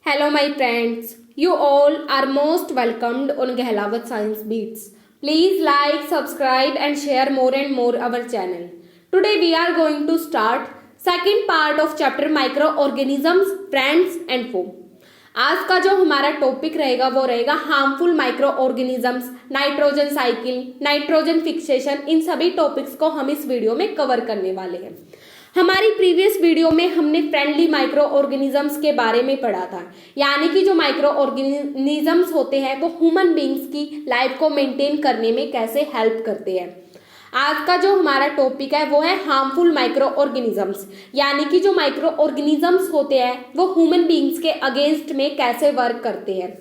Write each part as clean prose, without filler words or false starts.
Hello, my friends. You all are most welcomed on Gehlavat Science Beats. Please like, subscribe, and share more and more our channel. Today we are going to start second part of chapter microorganisms, friends and foe. आज का जो हमारा topic रहेगा वो रहेगा harmful microorganisms, nitrogen cycle, nitrogen fixation. इन सभी topics को हम इस वीडियो में कवर करने वाले हैं। हमारी प्रीवियस वीडियो में हमने फ्रेंडली माइक्रो ऑर्गेनिजम्स के बारे में पढ़ा था, यानी कि जो माइक्रो ऑर्गेनिजम्स होते हैं वो ह्यूमन बींग्स की लाइफ को मेंटेन करने में कैसे हेल्प करते हैं। आज का जो हमारा टॉपिक है वो है हार्मफुल माइक्रो ऑर्गेनिजम्स, यानी कि जो माइक्रो ऑर्गेनिजम्स होते हैं वो ह्यूमन बींग्स के अगेंस्ट में कैसे वर्क करते हैं।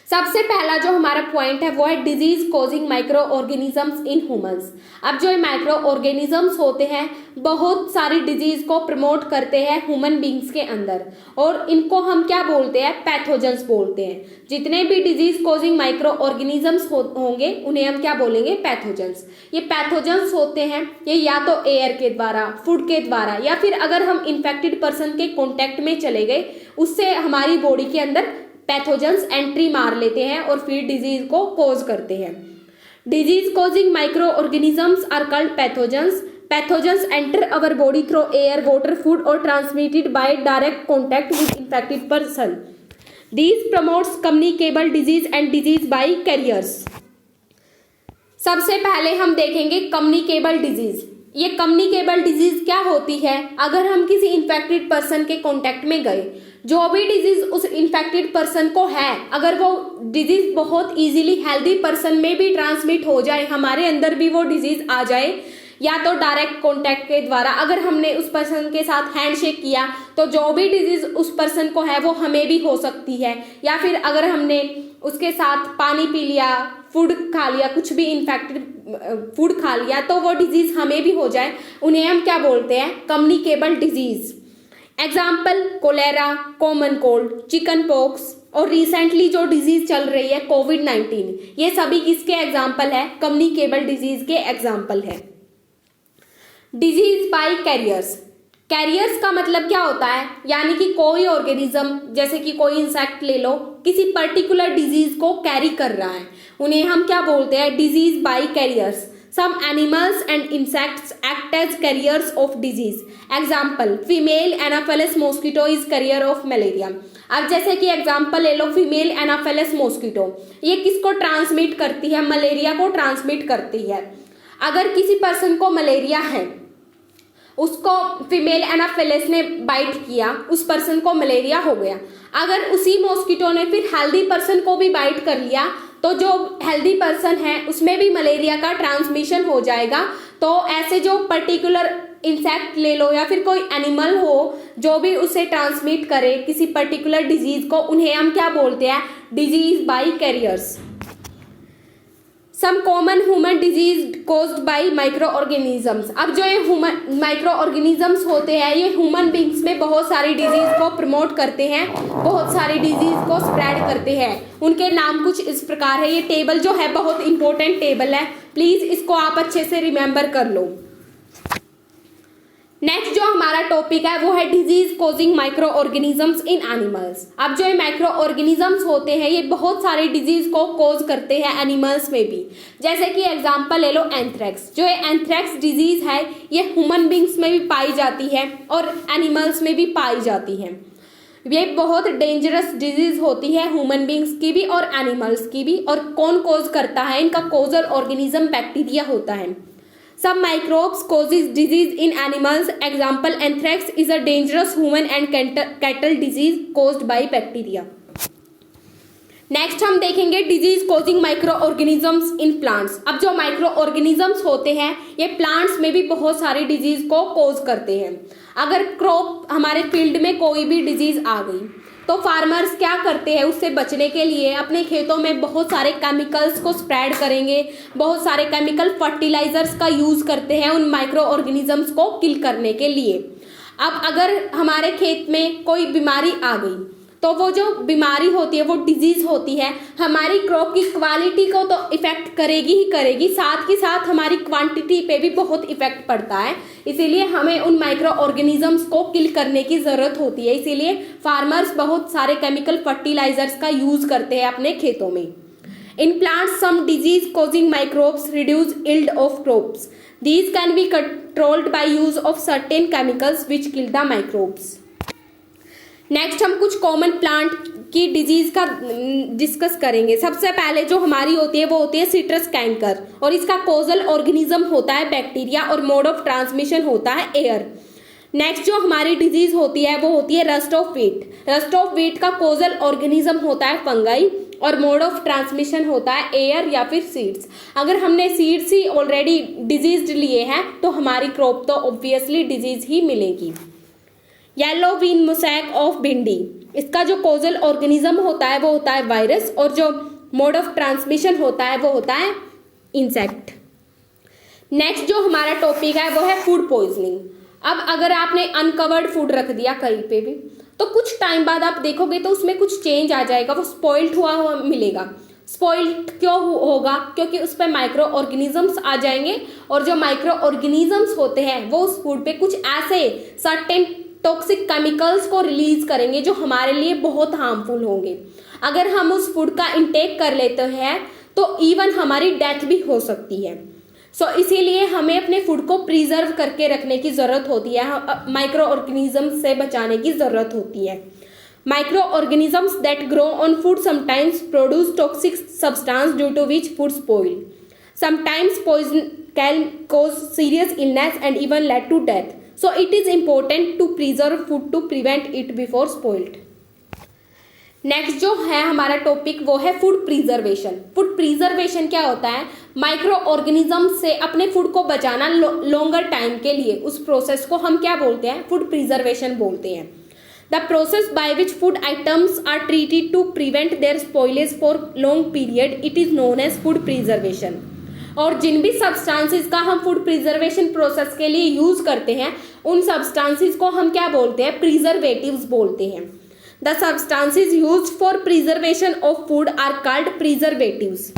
सबसे पहला जो हमारा पॉइंट है वो है disease causing micro organisms in humans. अब जो माइक्रो ऑर्गेनिजम्स होते हैं बहुत सारी डिजीज को प्रमोट करते हैं ह्यूमन बींग्स के अंदर, और इनको हम क्या बोलते हैं, पैथोजेंस बोलते हैं। जितने भी डिजीज कॉजिंग माइक्रो ऑर्गेनिजम्स होंगे उन्हें हम क्या बोलेंगे, पैथोजेंस। ये पैथोजेंस होते हैं ये या तो एयर के द्वारा, फूड के द्वारा, या फिर अगर हम इन्फेक्टेड पर्सन के कॉन्टेक्ट में चले गए उससे हमारी बॉडी के अंदर पैथोजेंस एंट्री मार लेते हैं और फिर डिजीज को कॉज करते हैं। Disease causing microorganisms are called pathogens. Pathogens enter our body through air, water, food और transmitted by direct contact with infected person. These promotes communicable disease and disease by carriers. सबसे पहले हम देखेंगे communicable disease. ये communicable disease क्या होती है, अगर हम किसी इन्फेक्टेड पर्सन के कांटेक्ट में गए, जो भी डिजीज उस इन्फेक्टेड पर्सन को है, अगर वो डिजीज बहुत इजीली हेल्दी पर्सन में भी ट्रांसमिट हो जाए, हमारे अंदर भी वो डिजीज आ जाए, या तो डायरेक्ट कांटेक्ट के द्वारा अगर हमने उस पर्सन के साथ हैंडशेक किया तो जो भी डिजीज उस पर्सन को है वो हमें भी हो सकती है, या फिर अगर हमने उसके साथ पानी पी लिया, फूड खा लिया, कुछ भी इन्फेक्टेड फूड खा लिया तो वो डिजीज हमें भी हो जाए, उन्हें हम क्या बोलते हैं, communicable disease. Example cholera, common cold, chicken pox और रिसेंटली जो डिजीज चल रही है कोविड-19, ये सभी किसके एग्जाम्पल है, कम्युनिकेबल डिजीज के एग्जाम्पल है। Disease by carriers. कैरियर्स का मतलब क्या होता है, यानी कि कोई ऑर्गेनिज्म, जैसे कि कोई इंसेक्ट ले लो, किसी पर्टिकुलर डिजीज को कैरी कर रहा है, उन्हें हम क्या बोलते हैं, disease by carriers. Some animals and insects act as carriers of disease. Example, female Anopheles mosquito is carrier of malaria. अब जैसे कि एग्जाम्पल ले लो, फीमेल एनाफेलस मॉस्किटो, ये किसको ट्रांसमिट करती है, मलेरिया को ट्रांसमिट करती है। अगर किसी पर्सन को मलेरिया है, उसको फीमेल एनाफेलस ने बाइट किया, उस पर्सन को मलेरिया हो गया। अगर उसी मॉस्किटो ने फिर हेल्दी पर्सन को भी बाइट कर लिया तो जो हेल्दी पर्सन है उसमें भी मलेरिया का ट्रांसमिशन हो जाएगा। तो ऐसे जो पर्टिकुलर इंसेक्ट ले लो या फिर कोई एनिमल हो जो भी उसे ट्रांसमिट करे किसी पर्टिकुलर डिजीज को, उन्हें हम क्या बोलते हैं, disease by carriers. Some common human disease caused by microorganisms. अब जो ये माइक्रो ऑर्गेनिजम्स होते हैं ये ह्यूमन बींग्स में बहुत सारी डिजीज को प्रमोट करते हैं, बहुत सारी डिजीज को स्प्रेड करते हैं। उनके नाम कुछ इस प्रकार है। ये टेबल जो है बहुत इंपॉर्टेंट टेबल है, प्लीज इसको आप अच्छे से रिमेंबर कर लो। नेक्स्ट जो हमारा टॉपिक है वो है disease causing micro organisms in animals. अब जो ये माइक्रो ऑर्गेनिजम्स होते हैं ये बहुत सारी डिजीज को कॉज करते हैं एनिमल्स में भी। जैसे कि एग्जांपल ले लो एंथ्रेक्स। जो ये एंथ्रेक्स डिजीज है ये ह्यूमन बींग्स में भी पाई जाती है और एनिमल्स में भी पाई जाती है। ये बहुत डेंजरस डिजीज होती है ह्यूमन बींग्स की भी और एनिमल्स की भी। और कौन कॉज करता है, इनका कॉजल ऑर्गेनिज्म बैक्टीरिया होता है। Some microbes causes disease in animals. Example, anthrax is a dangerous human and cattle disease caused by bacteria. Next हम देखेंगे disease causing micro organisms in plants. अब जो माइक्रो ऑर्गेनिजम्स होते हैं ये प्लांट्स में भी बहुत सारी डिजीज को कॉज करते हैं। अगर क्रॉप हमारे फील्ड में कोई भी डिजीज आ गई तो फार्मर्स क्या करते हैं, उससे बचने के लिए अपने खेतों में बहुत सारे केमिकल्स को स्प्रेड करेंगे, बहुत सारे केमिकल फर्टिलाइजर्स का यूज करते हैं उन माइक्रो ऑर्गेनिजम्स को किल करने के लिए। अब अगर हमारे खेत में कोई बीमारी आ गई तो वो जो बीमारी होती है, वो डिजीज होती है, हमारी क्रॉप की क्वालिटी को तो इफेक्ट करेगी ही करेगी, साथ ही साथ हमारी क्वांटिटी पे भी बहुत इफेक्ट पड़ता है। इसीलिए हमें उन माइक्रो ऑर्गेनिजम्स को किल करने की जरूरत होती है। इसीलिए फार्मर्स बहुत सारे केमिकल फर्टिलाइजर्स का यूज करते हैं अपने खेतों में। In plants, some disease causing microbes reduce yield of crops. These can be controlled by use of certain chemicals which kill the microbes. Next हम कुछ कॉमन प्लांट की डिजीज का डिस्कस करेंगे। सबसे पहले जो हमारी होती है वो होती है सिट्रस कैंकर, और इसका कोजल ऑर्गेनिज्म होता है बैक्टीरिया और मोड ऑफ ट्रांसमिशन होता है एयर। नेक्स्ट जो हमारी डिजीज होती है वो होती है rust of wheat. Rust of wheat का कोजल ऑर्गेनिज्म होता है फंगाई और मोड ऑफ ट्रांसमिशन होता है एयर या फिर सीड्स। अगर हमने सीड्स ही ऑलरेडी डिजीज लिए हैं तो हमारी क्रॉप तो ऑब्वियसली डिजीज ही मिलेगी। येलो वीन मोसैक ऑफ भिंडी, इसका जो कोजल ऑर्गेनिज्म होता है वो होता है वायरस, और जो मोड ऑफ ट्रांसमिशन होता है वो होता है इंसेक्ट। नेक्स्ट जो हमारा टॉपिक है वो है फूड पॉइजनिंग। अब अगर आपने अनकवर्ड फूड रख दिया कहीं पे भी, तो कुछ टाइम बाद आप देखोगे तो उसमें कुछ चेंज आ जाएगा, वो स्पॉइल्ड हुआ मिलेगा। स्पॉइल्ड क्यों होगा? क्योंकि उस पर माइक्रो ऑर्गेनिजम्स आ जाएंगे, और जो माइक्रो ऑर्गेनिजम्स होते हैं वो उस फूड पे कुछ ऐसे सर्टेन टॉक्सिक केमिकल्स को रिलीज करेंगे जो हमारे लिए बहुत हार्मफुल होंगे। अगर हम उस फूड का इंटेक कर लेते हैं तो इवन हमारी डेथ भी हो सकती है। इसीलिए हमें अपने फूड को प्रिजर्व करके रखने की जरूरत होती है, माइक्रो ऑर्गेनिजम्स से बचाने की जरूरत होती है। Microorganisms that grow on food sometimes produce toxic substance due to which food spoil. Sometimes poison can cause serious illness and even led to death. So it is important to preserve food to prevent it before spoiled. Next जो है हमारा topic वो है food preservation. Food preservation क्या होता है? Micro organism से अपने फूड को बचाना लॉन्गर टाइम के लिए। उस प्रोसेस को हम क्या बोलते हैं? फूड प्रिजर्वेशन बोलते हैं। The process by which food items are treated to prevent their spoilage for long period, it is known as food preservation. और जिन भी सब्सटेंसेस का हम फूड प्रिजर्वेशन प्रोसेस के लिए यूज करते हैं उन सब्सटेंसेस को हम क्या बोलते हैं? प्रिजर्वेटिव्स बोलते हैं। The substances used for preservation of food are called preservatives.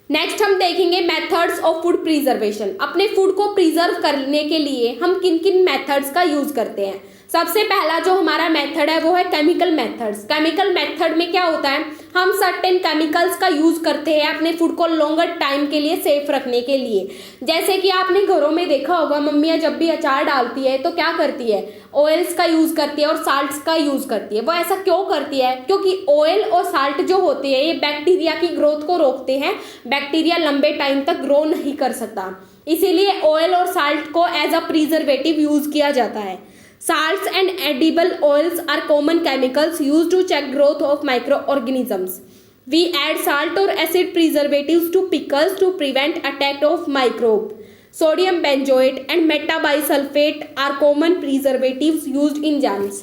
Next हम देखेंगे मेथड्स ऑफ फूड प्रिजर्वेशन। अपने फूड को प्रिजर्व करने के लिए हम किन किन मेथड्स का यूज करते हैं? सबसे पहला जो हमारा मेथड है वो है केमिकल मेथड्स। केमिकल मेथड में क्या होता है? हम सर्टेन केमिकल्स का यूज करते हैं अपने फूड को लॉन्गर टाइम के लिए सेफ रखने के लिए। जैसे कि आपने घरों में देखा होगा, मम्मियाँ जब भी अचार डालती है तो क्या करती है? ऑयल्स का यूज करती है और साल्ट्स का यूज करती है। वो ऐसा क्यों करती है? क्योंकि ऑयल और साल्ट जो होते हैं ये बैक्टीरिया की ग्रोथ को रोकते हैं। बैक्टीरिया लंबे टाइम तक ग्रो नहीं कर सकता, इसीलिए ऑयल और साल्ट को एज अ प्रिजर्वेटिव यूज किया जाता है। Salts and edible oils are common chemicals used to check growth of microorganisms. We add salt or acid preservatives to pickles to prevent attack of microbe. Sodium benzoate and metabisulfate are common preservatives used in jams.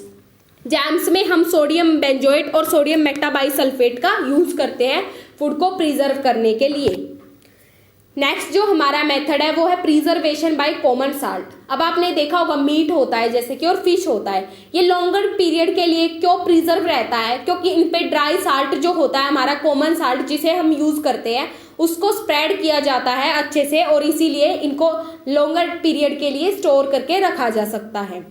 Jams में हम sodium benzoate और sodium metabisulphite का use करते हैं food को preserve करने के लिए। नेक्स्ट जो हमारा मेथड है वो है प्रिजर्वेशन बाय कॉमन साल्ट। अब आपने देखा होगा मीट होता है जैसे कि और फिश होता है, ये लॉन्गर पीरियड के लिए क्यों प्रिजर्व रहता है? क्योंकि इन पे ड्राई साल्ट जो होता है हमारा कॉमन साल्ट जिसे हम यूज करते हैं उसको स्प्रेड किया जाता है अच्छे से, और इसीलिए इनको लॉन्गर पीरियड के लिए स्टोर करके रखा जा सकता है।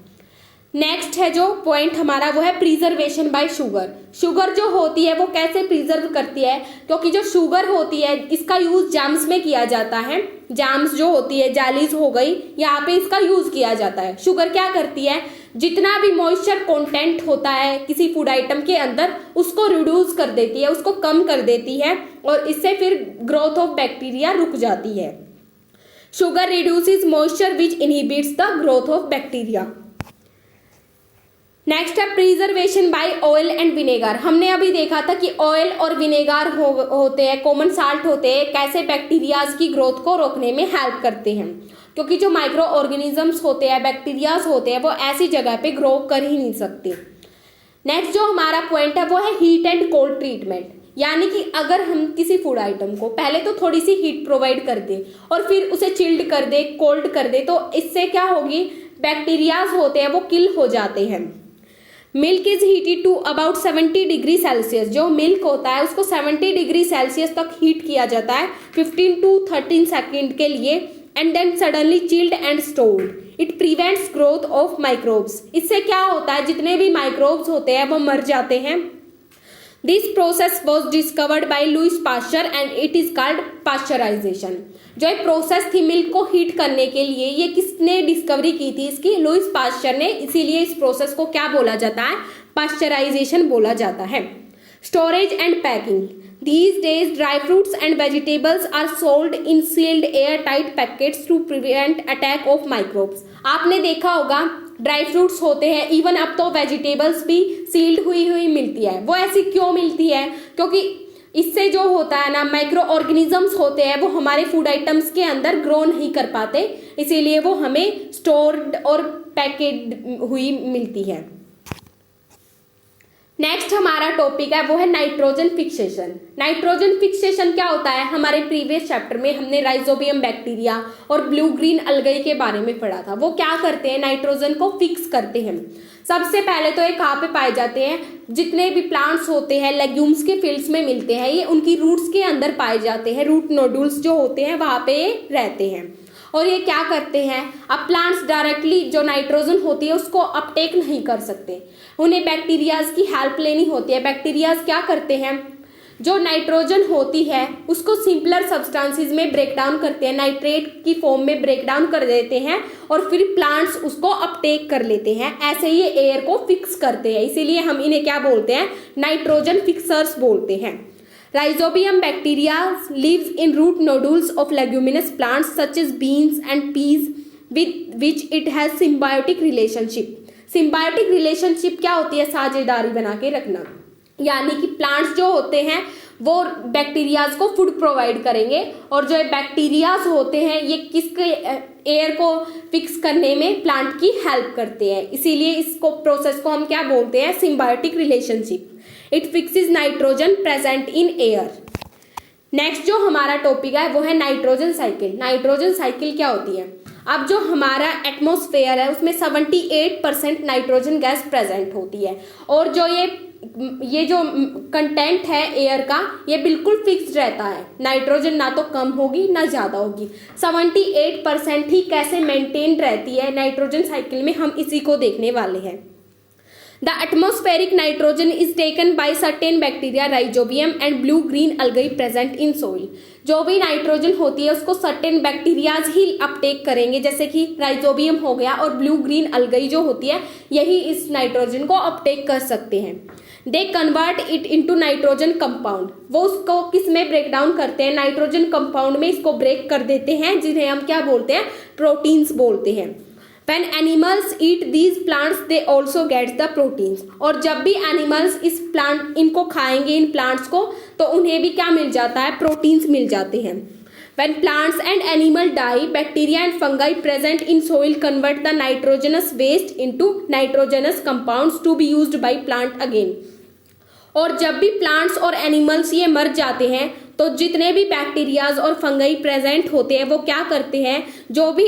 नेक्स्ट है जो पॉइंट हमारा वो है प्रिजर्वेशन बाय शुगर। शुगर जो होती है वो कैसे प्रिजर्व करती है? क्योंकि जो शुगर होती है इसका यूज जैम्स में किया जाता है। जैम्स जो होती है, जेलीज हो गई, यहाँ पे इसका यूज किया जाता है। शुगर क्या करती है? जितना भी मॉइस्चर कंटेंट होता है किसी फूड आइटम के अंदर उसको रिड्यूस कर देती है, उसको कम कर देती है, और इससे फिर ग्रोथ ऑफ बैक्टीरिया रुक जाती है। Sugar reduces moisture which inhibits the growth of bacteria. Next है preservation by oil and vinegar. हमने अभी देखा था कि ऑयल और विनेगर होते हैं, कॉमन साल्ट होते हैं, कैसे बैक्टीरियाज की ग्रोथ को रोकने में हेल्प करते हैं। क्योंकि जो माइक्रो ऑर्गेनिजम्स होते हैं, बैक्टीरियाज होते हैं, वो ऐसी जगह पे ग्रो कर ही नहीं सकते। नेक्स्ट जो हमारा पॉइंट है वो है हीट एंड कोल्ड ट्रीटमेंट। यानी कि अगर हम किसी फूड आइटम को पहले तो थोड़ी सी हीट प्रोवाइड कर दे और फिर उसे चिल्ड कर दे, कोल्ड कर दे, तो इससे क्या होगी? बैक्टीरियाज होते हैं वो किल हो जाते हैं। Milk is heated to about 70 degree Celsius. जो मिल्क होता है उसको 70 डिग्री सेल्सियस तक हीट किया जाता है 15 to 13 सेकेंड के लिए, and then suddenly chilled and stored. It prevents growth of microbes. इससे क्या होता है, जितने भी माइक्रोब्स होते हैं वो मर जाते हैं। This process was discovered by Louis Pasteur and it is called pasteurisation. जो एक प्रोसेस थी मिल्क को हीट करने के लिए, ये किसने डिस्कवरी की थी इसकी? लुइस पास्चर ने। इसीलिए इस प्रोसेस को क्या बोला जाता है? पास्चराइजेशन बोला जाता है। Storage and packing. These days, dry fruits and vegetables are sold in sealed airtight packets to prevent attack of microbes. आपने देखा होगा ड्राई फ्रूट्स होते हैं, इवन अब तो वेजिटेबल्स भी सील्ड हुई मिलती है। वो ऐसी क्यों मिलती है? क्योंकि इससे जो होता है ना, माइक्रो ऑर्गेनिजम्स होते हैं वो हमारे फूड आइटम्स के अंदर ग्रो नहीं कर पाते, इसीलिए वो हमें स्टोर्ड और पैकेड हुई मिलती है। नेक्स्ट हमारा टॉपिक है वो है नाइट्रोजन फिक्सेशन। नाइट्रोजन फिक्सेशन क्या होता है? हमारे प्रीवियस चैप्टर में हमने राइजोबियम बैक्टीरिया और ब्लू ग्रीन अलगई के बारे में पढ़ा था। वो क्या करते हैं? नाइट्रोजन को फिक्स करते हैं। सबसे पहले तो ये कहाँ पे पाए जाते हैं? जितने भी प्लांट्स होते हैं लेग्यूम्स के फील्ड्स में मिलते हैं, ये उनकी रूट्स के अंदर पाए जाते हैं। रूट नोडुल्स जो होते हैं वहाँ पे रहते हैं। और ये क्या करते हैं? अब प्लांट्स डायरेक्टली जो नाइट्रोजन होती है उसको अपटेक नहीं कर सकते, उन्हें बैक्टीरियाज की हेल्प लेनी होती है। बैक्टीरियाज क्या करते हैं? जो नाइट्रोजन होती है उसको सिंपलर सब्सटेंसेस में ब्रेक डाउन करते हैं, नाइट्रेट की फॉर्म में ब्रेक डाउन कर देते हैं और फिर प्लांट्स उसको अपटेक कर लेते हैं। ऐसे ये एयर को फिक्स करते हैं, इसीलिए हम इन्हें क्या बोलते हैं? नाइट्रोजन फिक्सर्स बोलते हैं। Rhizobium bacteria lives in root nodules of leguminous plants such as beans and peas with which it has symbiotic relationship. Symbiotic relationship क्या होती है? साझेदारी बना के रखना, यानी कि प्लांट्स जो होते हैं वो बैक्टीरियाज को फूड प्रोवाइड करेंगे और जो बैक्टीरियाज होते हैं ये किसके एयर को फिक्स करने में प्लांट की हेल्प करते हैं। इसीलिए इसको प्रोसेस को हम क्या बोलते हैं? Symbiotic relationship. It fixes nitrogen present in air. Next जो हमारा टॉपिक है वो है नाइट्रोजन साइकिल। नाइट्रोजन साइकिल क्या होती है? अब जो हमारा एटमॉस्फेयर है उसमें 78% नाइट्रोजन गैस प्रेजेंट होती है और जो ये जो कंटेंट है एयर का ये बिल्कुल फिक्स्ड रहता है। नाइट्रोजन ना तो कम होगी ना ज़्यादा होगी। 78% ही कैसे मेंटेन रहती है नाइट्रोजन साइकिल में, हम इसी को देखने वाले हैं। The atmospheric nitrogen is taken by certain bacteria, rhizobium and blue-green algae present in soil. जो भी नाइट्रोजन होती है उसको सर्टेन बैक्टीरियाज ही अपटेक करेंगे, जैसे कि राइजोबियम हो गया और ब्लू ग्रीन अलगई जो होती है यही इस नाइट्रोजन को अपटेक कर सकते हैं। They convert it into nitrogen compound. वो उसको किस में ब्रेक डाउन करते हैं? नाइट्रोजन कंपाउंड में इसको ब्रेक कर देते हैं, जिन्हें हम क्या बोलते हैं? प्रोटीन्स बोलते हैं। When animals eat these plants, they also get the proteins. और जब भी एनिमल्स इनको खाएंगे, इन प्लांट्स को, तो उन्हें भी क्या मिल जाता है? प्रोटीन्स मिल जाते हैं। When plants and animal die, bacteria and fungi present in soil convert the nitrogenous waste into nitrogenous compounds to be used by plant again. और जब भी प्लांट्स और एनिमल्स ये मर जाते हैं तो जितने भी बैक्टीरियाज और फंगई प्रेजेंट होते हैं वो क्या करते हैं? जो भी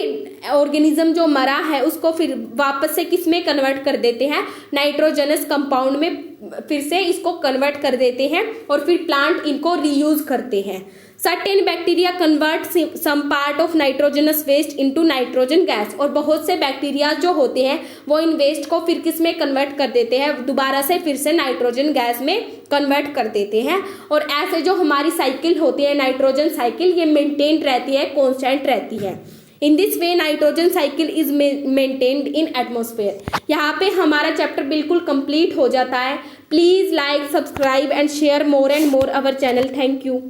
ऑर्गेनिज्म जो मरा है उसको फिर वापस से किस में कन्वर्ट कर देते हैं? नाइट्रोजनस कंपाउंड में फिर से इसको कन्वर्ट कर देते हैं और फिर प्लांट इनको रीयूज करते हैं। Certain bacteria convert some part of nitrogenous waste into nitrogen gas. और बहुत से बैक्टीरिया जो होते हैं वो इन वेस्ट को फिर किस में कन्वर्ट कर देते हैं? दोबारा से फिर से नाइट्रोजन गैस में कन्वर्ट कर देते हैं। और ऐसे जो हमारी साइकिल होती है नाइट्रोजन साइकिल, ये मेंटेन रहती है, कॉन्स्टेंट रहती है। In this way nitrogen cycle is maintained in atmosphere. यहाँ पे हमारा चैप्टर बिल्कुल कंप्लीट हो जाता है। Please like, subscribe and share more and more our channel. Thank you.